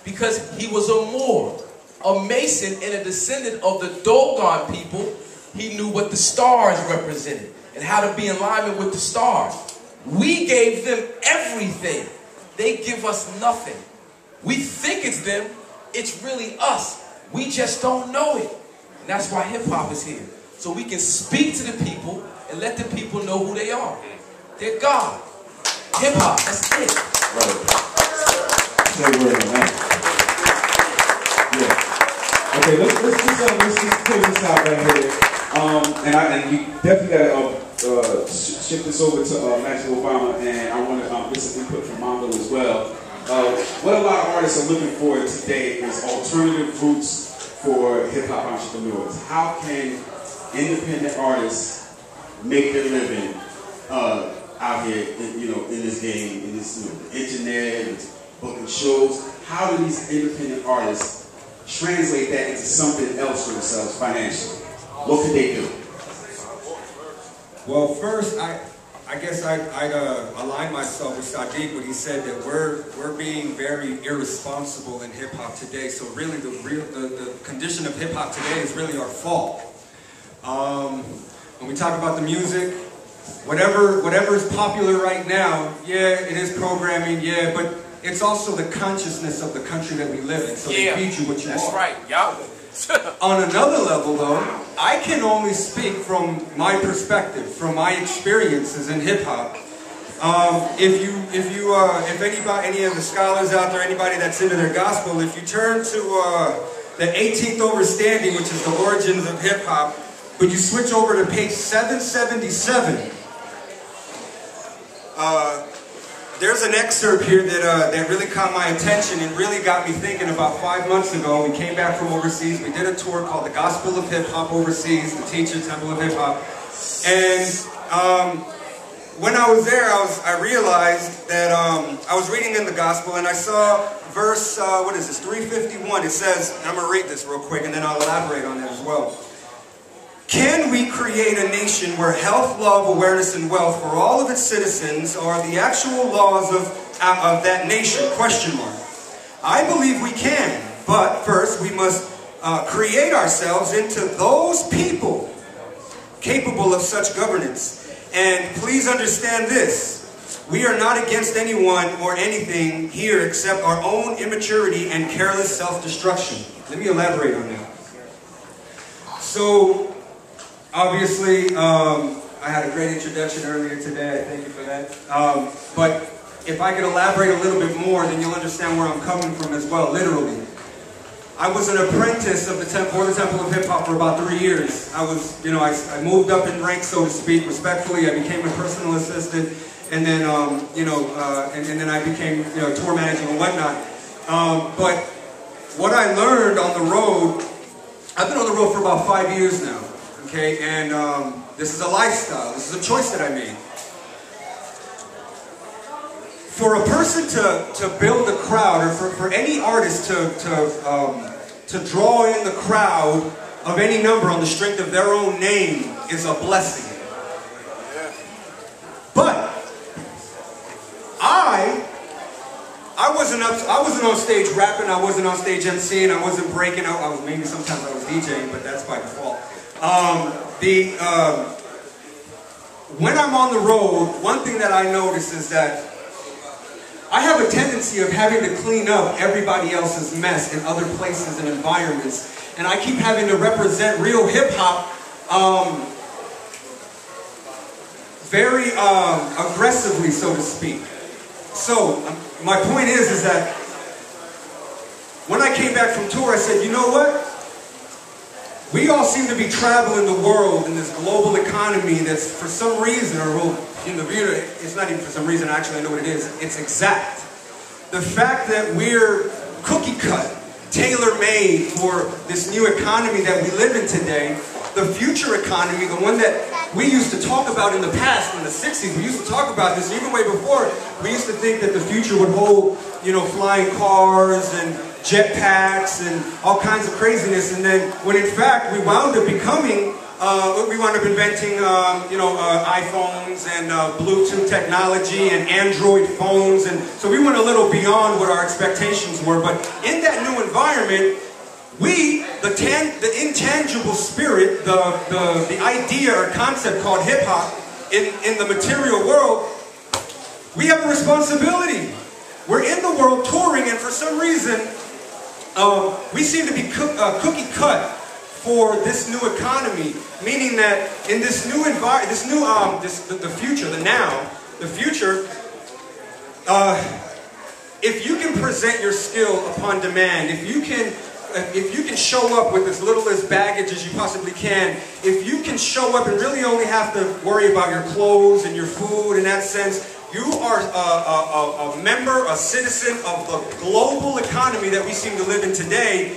Because he was a Moor, a Mason, and a descendant of the Dogon people. He knew what the stars represented and how to be in alignment with the stars. We gave them everything. They give us nothing. We think it's them. It's really us. We just don't know it. And that's why hip-hop is here. So we can speak to the people and let the people know who they are. They're God. Hip-hop, that's it. Say a word on that. Yeah. Okay, let's just take this out right here. And we definitely got to shift this over to Matthew Obama, and I want to get some input from Mondo as well. What a lot of artists are looking for today is alternative routes for hip-hop entrepreneurs. How can independent artists make their living out here, in this game, in this internet, and booking shows? How do these independent artists translate that into something else for themselves financially? What could they do? Well, first, I guess I'd align myself with Sadiq when he said that we're being very irresponsible in hip hop today. So really, the condition of hip hop today is really our fault. When we talk about the music, whatever is popular right now, yeah, it is programming, yeah, but it's also the consciousness of the country that we live in. So they feed you what you want. That's right, y'all. On another level, though, I can only speak from my perspective, from my experiences in hip hop. If any of the scholars out there, anybody that's into their gospel, if you turn to the 18th overstanding, which is the origins of hip hop, but you switch over to page 777. There's an excerpt here that really caught my attention and really got me thinking. About 5 months ago, we came back from overseas. We did a tour called the Gospel of Hip Hop overseas, the Teacher Temple of Hip Hop. And when I was there, I realized that I was reading in the Gospel and I saw verse, 351. It says, I'm going to read this real quick and then I'll elaborate on that as well. Can we create a nation where health, love, awareness, and wealth for all of its citizens are the actual laws of that nation? Question mark. I believe we can, but first we must create ourselves into those people capable of such governance. And please understand this. We are not against anyone or anything here except our own immaturity and careless self-destruction. Let me elaborate on that. So, obviously, I had a great introduction earlier today. I thank you for that. But if I could elaborate a little bit more, then you'll understand where I'm coming from as well, literally. I was an apprentice of the Temple of Hip Hop for about 3 years. I was, I moved up in rank, so to speak, respectfully. I became a personal assistant, and then, and then I became, tour managing and whatnot. But what I learned on the road, I've been on the road for about 5 years now. Okay, and this is a lifestyle. This is a choice that I made. For a person to build a crowd, or for any artist to draw in the crowd of any number on the strength of their own name is a blessing. But I wasn't on stage rapping. I wasn't on stage MCing. I wasn't breaking out. Maybe sometimes I was DJing, but that's by default. When I'm on the road, one thing that I notice is that I have a tendency of having to clean up everybody else's mess in other places and environments, and I keep having to represent real hip-hop very aggressively, so to speak. So, my point is that when I came back from tour, I said, you know what? We all seem to be traveling the world in this global economy that's for some reason, it's not even for some reason, actually I know what it is, it's exact. The fact that we're cookie cut, tailor-made for this new economy that we live in today, the future economy, the one that we used to talk about in the past, in the 60s, we used to talk about this, even way before, we used to think that the future would hold, flying cars and jetpacks and all kinds of craziness, and then when in fact we wound up inventing iPhones and Bluetooth technology and Android phones, and so we went a little beyond what our expectations were. But in that new environment, the intangible spirit, the idea or concept called hip hop in the material world, we have a responsibility. We're in the world touring, and for some reason, we seem to be cookie cut for this new economy, meaning that in this new environment, the future, the future, if you can present your skill upon demand, if you can show up with as little as baggage as you possibly can, if you can show up and really only have to worry about your clothes and your food in that sense, you are a member, a citizen of the global economy that we seem to live in today.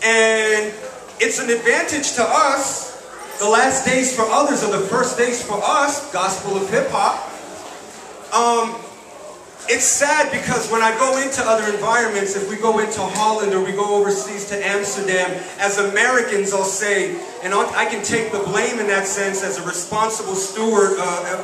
And it's an advantage to us. The last days for others are the first days for us, Gospel of Hip Hop. it's sad because when I go into other environments, if we go into Holland or we go overseas to Amsterdam, as Americans I'll say, and I can take the blame in that sense as a responsible steward,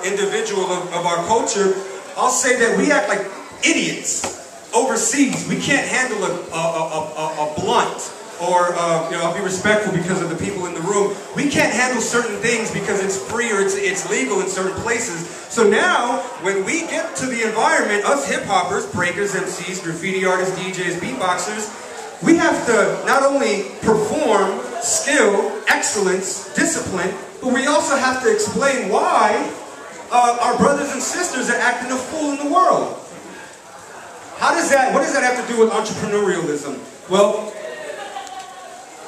individual of our culture, I'll say that we act like idiots overseas. We can't handle a blunt. Or, you know, I'll be respectful because of the people in the room. We can't handle certain things because it's free or it's legal in certain places. So now, when we get to the environment, us hip-hoppers, breakers, MCs, graffiti artists, DJs, beatboxers, we have to not only perform, skill, excellence, discipline, but we also have to explain why our brothers and sisters are acting a fool in the world. What does that have to do with entrepreneurialism? Well,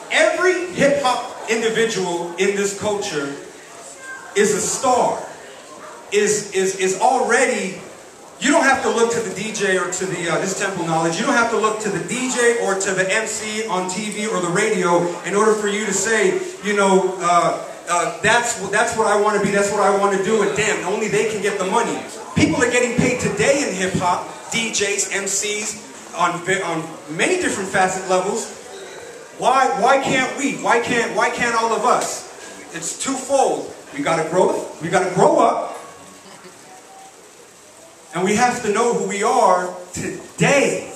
every hip-hop individual in this culture is a star, is already, you don't have to look to the DJ or to the, this temple knowledge, you don't have to look to the DJ or to the MC on TV or the radio in order for you to say, you know, that's what I want to be, that's what I want to do, and damn, only they can get the money. People are getting paid today in hip-hop, DJs, MCs, on many different facet levels. Why can't we? Why can't all of us? It's twofold. We gotta grow up, and we have to know who we are today.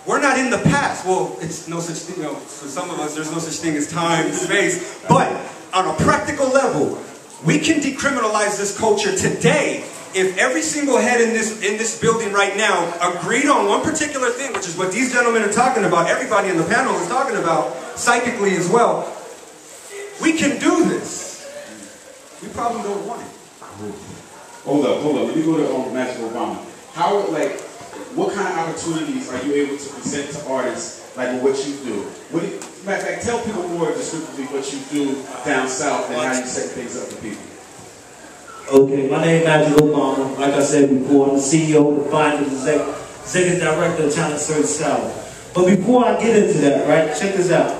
We're not in the past. Well, it's no such thing, you know, for some of us there's no such thing as time, space, but on a practical level, we can decriminalize this culture today if every single head in this building right now agreed on one particular thing, which is what these gentlemen are talking about, everybody in the panel is talking about, psychically as well. We can do this. We probably don't want it. Hold up. Let me go to Master Obama. How, like, what kind of opportunities are you able to present to artists, like, with what you do? Matter of fact, tell people more descriptively what you do down south and how you set things up for people. Okay, my name is Magic Obama. Like I said before, I'm the CEO, the founder, executive director of Talent Search South. But before I get into that, right, check this out.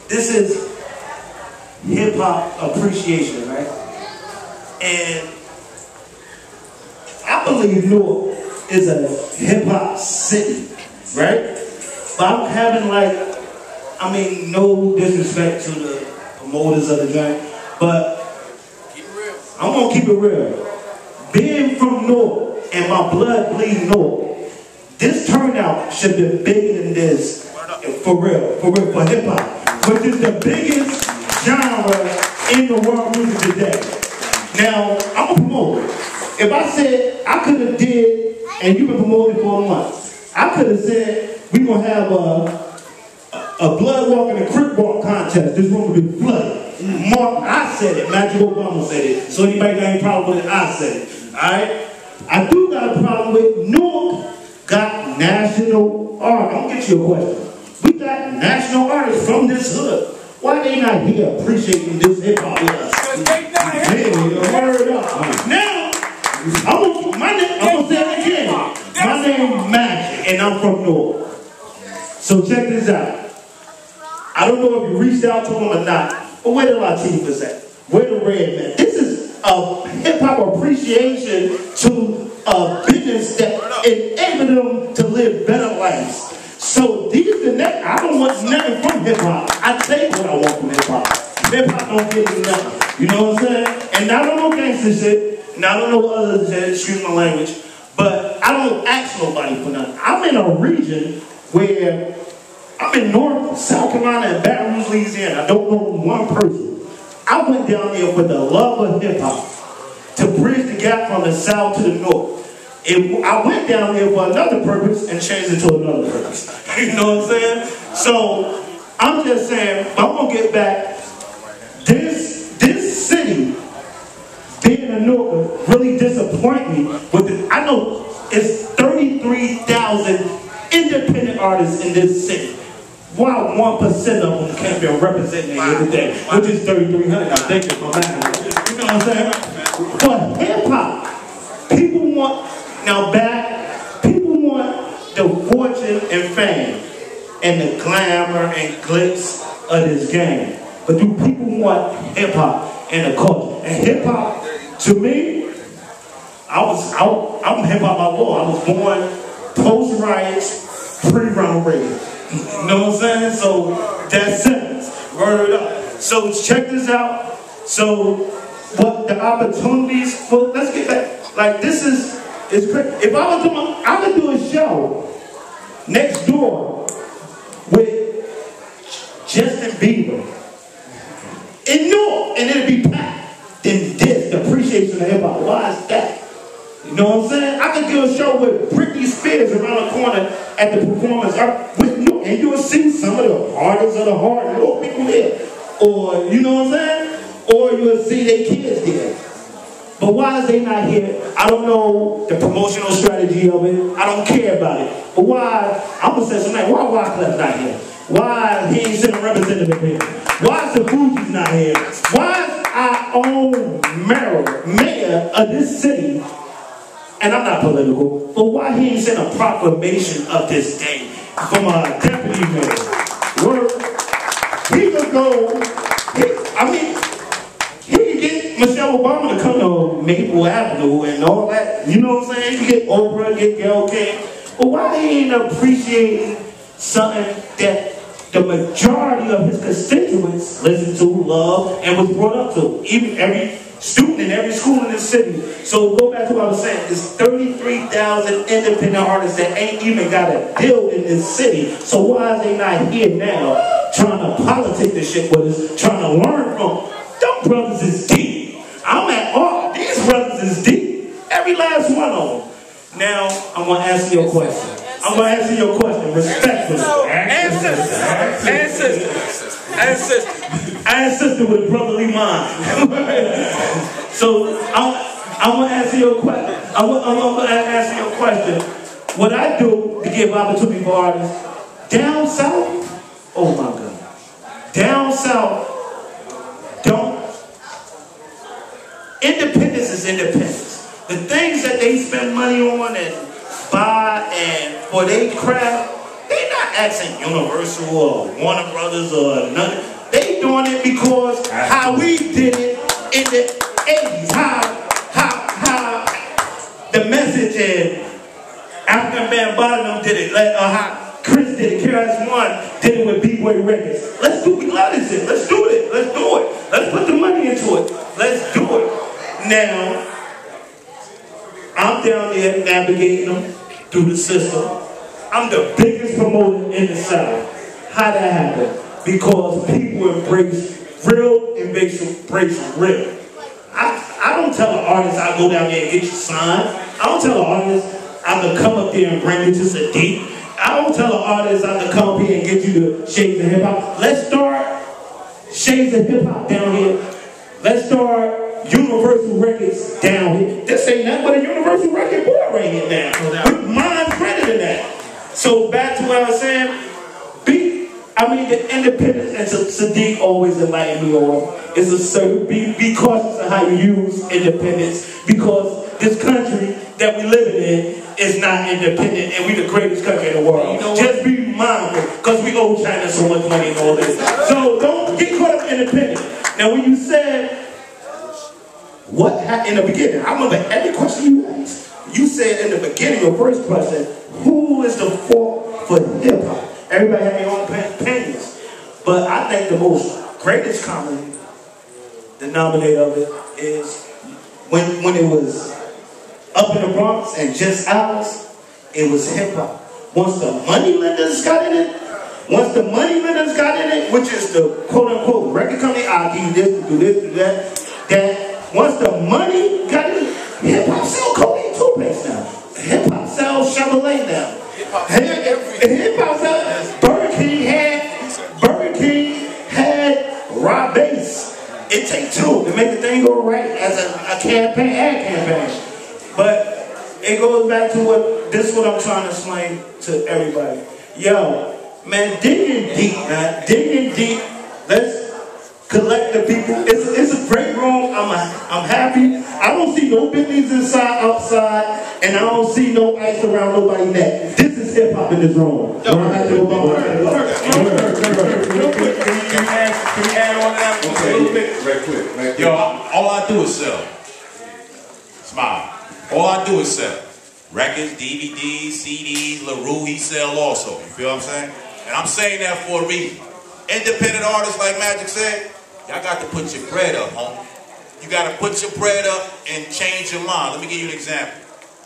This is hip-hop appreciation, right? And I believe Newark is a hip-hop city, right? But I'm having no disrespect to the promoters of the joint, but I'm gonna keep it real. Being from North and my blood bleeds North, this turnout should be bigger than this. For real, for hip hop, which is the biggest genre in the world music today. Now, I'm a promoter. If I said I could have did, and you've been promoting for a month, I could have said we gonna have a blood walk and a crip walk contest. This room will be flooded. Mark, I said it. Magic Obama said it. So anybody got any problem with it? I said it. Alright? I do got a problem with Newark got national art. I'm gonna get you a question. We got national artists from this hood. Why they not here appreciating this hip hop with us? Word up. Now, I'm gonna say it again. My name is Magic and I'm from Newark. So check this out. I don't know if you reached out to them or not. But where the Latifahs at? Where the Red Man? This is a hip-hop appreciation to a business that enabled them to live better lives. So I don't want nothing from hip-hop. I take what I want from hip-hop. Hip-hop don't give me nothing. You know what I'm saying? And I don't know gangster shit, and I don't know other shit, excuse my language, but I don't ask nobody for nothing. I'm in a region where I'm in North, South Carolina, and Baton Rouge, Louisiana. I don't know one person. I went down there for the love of hip-hop, to bridge the gap from the South to the North. I went down there for another purpose and changed it to another purpose. You know what I'm saying? So, I'm just saying, I'm going to get back. This city, being a North, really disappoint me. I know it's 33,000 independent artists in this city. Why 1% of them can't be representing every day, which is 3,300. I'm thinking for that. You know what I'm saying? For hip-hop, people want the fortune and fame and the glamour and glitz of this game. But do people want hip-hop and the culture? And hip-hop, to me, I'm hip-hop outlaw. I was born post-riots, pre-Ronald Reagan. You know what I'm saying? So that's it. Word up. So check this out. So what the opportunities for, let's get back. Like this is crazy. If I would do a show next door with Justin Bieber in Newark, and it'd be packed. Then this, the appreciation of hip-hop. Why is that? You know what I'm saying? I could do a show with Britney Spears around the corner at the performance art with Newark, and you'll see some of the hardest of the hard little people there. Or, you know what I'm saying? Or you'll see their kids there. But why is they not here? I don't know the promotional strategy of it. I don't care about it. But why, I'm going to say something, why Wyclef not here? Why he ain't sending a representative here? Why is the Fuji's not here? Why is our own mayor of this city, and I'm not political, but why he ain't sent a proclamation of this day from a deputy mayor? Word. He could go, he could get Michelle Obama to come to Maple Avenue and all that. You know what I'm saying? He get Oprah, get Gayle King. But why he ain't appreciating something that the majority of his constituents listen to, love, and was brought up to? Even every student in every school in this city. So go back to what I was saying. There's 33,000 independent artists that ain't even got a deal in this city. So why is they not here now trying to politic this shit with us, trying to learn from? Them brothers is deep. I'm at art. These brothers is deep. Every last one of them. Now, I'm going to ask you a question. I'm going to answer your question respectfully. Ancestor with a brotherly mind. So I'm going to answer your question. I'm going to answer your question. What I do to give opportunity for artists down south, oh my God, down south, independence is independence. The things that they spend money on and buy and for their craft, they not asking Universal or Warner Brothers or nothing. They doing it because how we did it in the 80s. How the Message and African Bambaataa did it. How Chris did it. KRS-One did it with B-Boy Records. Let's do it. We love this shit. Let's do it. Let's do it. Let's put the money into it. Let's do it. Now, I'm down there navigating them through the system. I'm the biggest promoter in the South. How that happen? Because people embrace real, embrace real. I don't tell an artist I go down there and get you signed. I don't tell an artist I can come up there and bring you to Sadiq. I don't tell an artist I can come up here and get you to Shades of Hip Hop. Let's start Shades of Hip Hop down here. Let's start Universal Records down here. This ain't nothing but a Universal Record board right here now. With mine's better than that. So back to what I was saying, the independence, and Sadiq always enlightened me on, is a certain, be cautious of how you use independence, because this country that we live in is not independent, and we the greatest country in the world. You know, just be mindful, because we owe China so much money and all this. So don't get caught up in independence. Now when you said, what happened in the beginning, I remember every question you asked. You said in the beginning, your first question, who is the fault for hip-hop? Everybody had their own opinions. But I think the most greatest common denominator of it is when it was up in the Bronx and just ours, it was hip-hop. Once the moneylenders got in it, which is the quote-unquote record company, I'll give you this, do this, do that, once the money got in it, hip-hop sell cocaine toothpaste now. Hip-hop sells Chevrolet now. Hip-hop sells, Burger King had raw bass. It takes two to make the thing go right as a campaign, ad campaign. But it goes back to this is what I'm trying to explain to everybody. Yo, man, digging deep, man. Digging deep. Let's collect the people. It's a great room. I'm happy. I don't see no Bentleys outside, and I don't see no ice around nobody's neck. This is hip hop in this room. Real quick, can you add on to that a little bit? Right quick. Yo, all I do is sell. Smile. All I do is sell. Records, DVDs, CDs, LaRue, he sell also. You feel what I'm saying? And I'm saying that for a reason. Independent artists, like Magic said, y'all got to put your bread up, homie. You got to put your bread up and change your mind. Let me give you an example.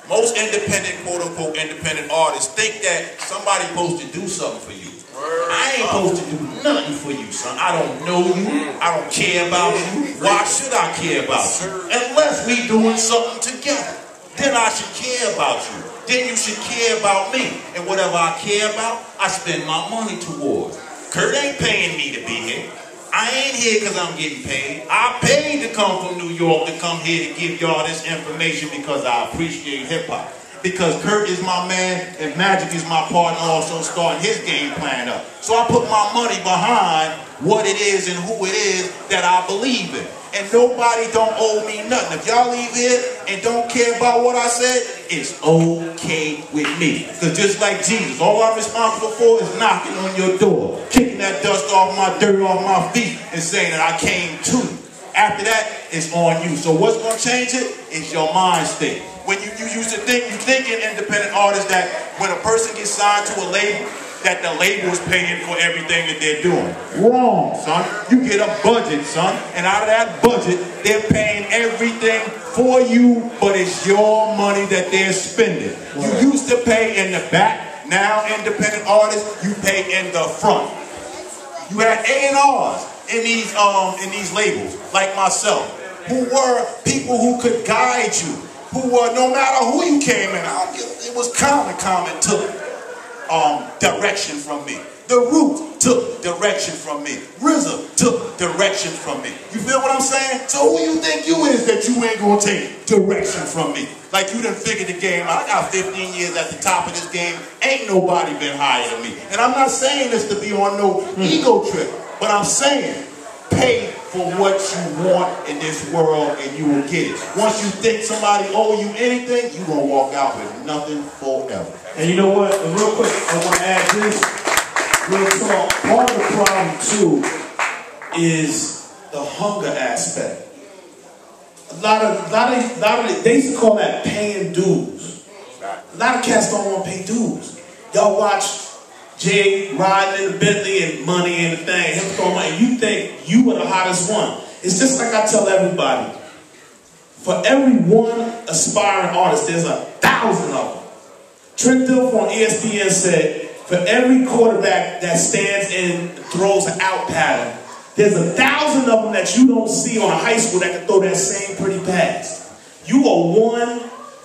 Most independent, quote-unquote, independent artists think that somebody's supposed to do something for you. I ain't supposed to do nothing for you, son. I don't know you. I don't care about you. Why should I care about you? Unless we doing something together. Then I should care about you. Then you should care about me. And whatever I care about, I spend my money towards. Kurt ain't paying me to be here. I ain't here because I'm getting paid. I paid to come from New York to come here to give y'all this information because I appreciate hip-hop. Because Kurt is my man and Magic is my partner also starting his game plan up. So I put my money behind what it is and who it is that I believe in. And nobody don't owe me nothing. If y'all leave here and don't care about what I said, it's okay with me. Because just like Jesus, all I'm responsible for is knocking on your door, kicking that dust off my dirt off my feet and saying that I came to you. After that, it's on you. So what's going to change it? It's your mind state. When you used to think, you think in independent artists that when a person gets signed to a label, that the label is paying for everything that they're doing. Wrong, son. You get a budget, son, and out of that budget, they're paying everything for you, but it's your money that they're spending. You used to pay in the back. Now, independent artists, you pay in the front. You had A&Rs in these labels, like myself, who were people who could guide you, who were, no matter who you came in, it was Common took direction from me. The Root took direction from me. RZA took direction from me. You feel what I'm saying? So who you think you is that you ain't gonna take direction from me? Like you done figured the game out. I got 15 years at the top of this game. Ain't nobody been higher than me. And I'm not saying this to be on no ego trip, but I'm saying pay for what you want in this world and you will get it. Once you think somebody owe you anything, you gonna walk out with nothing forever. And you know what? And real quick, I want to add this. Real talk. Part of the problem too is the hunger aspect. A lot of they used to call that paying dues. A lot of cats don't want to pay dues. Y'all watch Jay riding in the Bentley and money and the thing, him throwing money, and you think you are the hottest one. It's just like I tell everybody. For every one aspiring artist, there's 1,000 of them. Trent Dilfer on ESPN said, for every quarterback that stands and throws an out pattern, there's 1,000 of them that you don't see on a high school that can throw that same pretty pass. You are one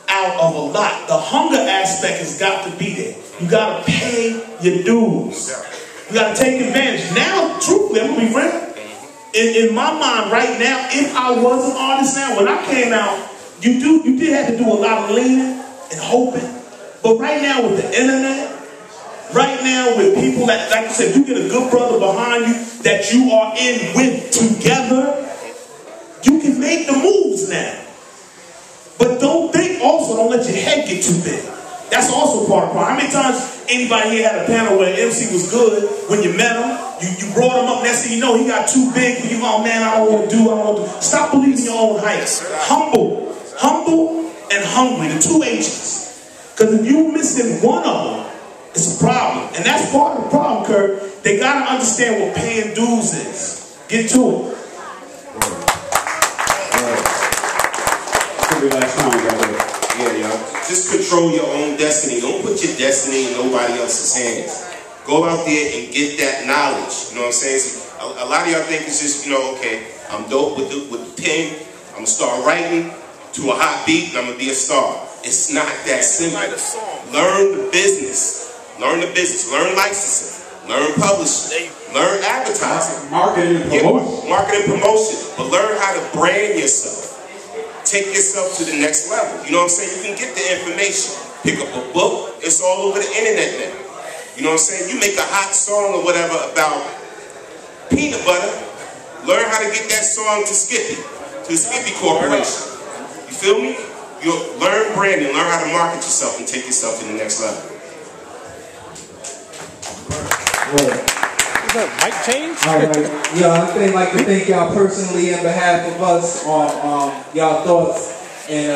out of a lot. The hunger aspect has got to be there. You got to pay your dues. You got to take advantage. Now, truthfully, I'm going to be real. In my mind right now, if I was an artist now, when I came out, you did have to do a lot of leaning and hoping. But right now with the internet, right now with people that, like I said, you get a good brother behind you that you are in with together, you can make the moves now. But don't let your head get too big. That's also part of the problem. How many times anybody here had a panel where MC was good when you met him, you brought him up, next thing you know, he got too big for you. Oh man, I don't want to do. Stop believing your own heights. Humble and hungry, the two H's. Because if you're missing one of them, it's a problem. And that's part of the problem, Kurt. They got to understand what paying dues is. Get to it. Last time, yeah, y'all. Just control your own destiny. Don't put your destiny in nobody else's hands. Go out there and get that knowledge. You know what I'm saying? See, a lot of y'all think it's just, okay, I'm dope with the pen. I'm going to start writing to a hot beat and I'm going to be a star. It's not that simple. Learn the business. Learn the business. Learn licensing. Learn publishing. Learn advertising. Marketing and promotion. Marketing and promotion. But learn how to brand yourself. Take yourself to the next level. You know what I'm saying? You can get the information. Pick up a book. It's all over the internet now. You know what I'm saying? You make a hot song or whatever about peanut butter. Learn how to get that song to Skippy. To the Skippy Corporation. You feel me? You learn branding. Learn how to market yourself and take yourself to the next level. Is that mic change? All right. Yeah, I'd like to thank y'all personally on behalf of us on y'all thoughts and